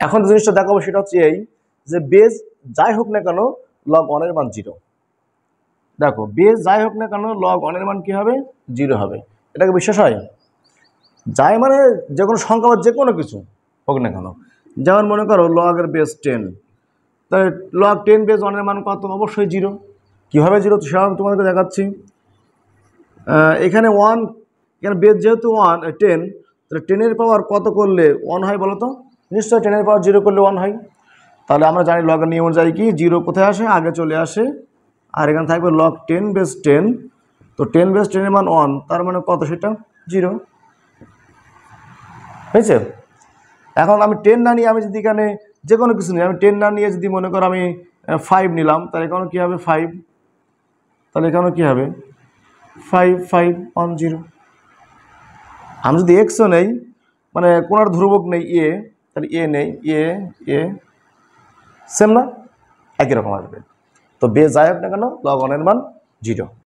এখন যে জিনিসটা দেখাবো সেটা হচ্ছে এই যে বেজ যাই হোক না কেন লগ 1 এর মান 0। দেখো বেজ যাই হোক না কেন লগ 1 এর মান কি হবে 0 হবে। এটাকে বিশ্বাস হয়? যাই মানে যে কোনো সংখ্যা বা যে কোনো কিছু হোক না কেন, যেমন মনে করো লগ এর বেজ 10, তাহলে লগ 10 বেজ 1 এর মান কত? অবশ্যই 0। কীভাবে 0 সেটা আমি তোমাদেরকে দেখাচ্ছি। এখানে 1, এখানে বেজ যেহেতু 10, তাহলে 10 এর পাওয়ার কত করলে 1 হয় বলো তো? নিশ্চয়ই 10 এর পাওয়ার 0 করলে 1 হয়। তাহলে আমরা জানি লগের নিয়ম অনুযায়ী কি 0 কোথায় আসে? আগে চলে আসে। আর এখানে থাকবে লগ 10 বেজ 10, তো 10 বেজ 10 এর মান 1, তার মানে কত সেটা? 0 হয়েছে। এখন আমি 10 না নিয়ে আমি যদি এখানে যে কোনো কিছু নিই, আমি 10 না নিয়ে যদি মনে করো আমি 5 নিলাম, তাহলে এখানে কী হবে 5, তাহলে এখানে কী হবে 5 5 1 0। আমি যদি এক্সও নেই, মানে কোনো আর ধ্রুবক নেই এ, তাহলে এ নেই, এ সেম না, একই রকম আসবে। তো বেজ যাই হোক না কেন লগ 1 এর মান 0।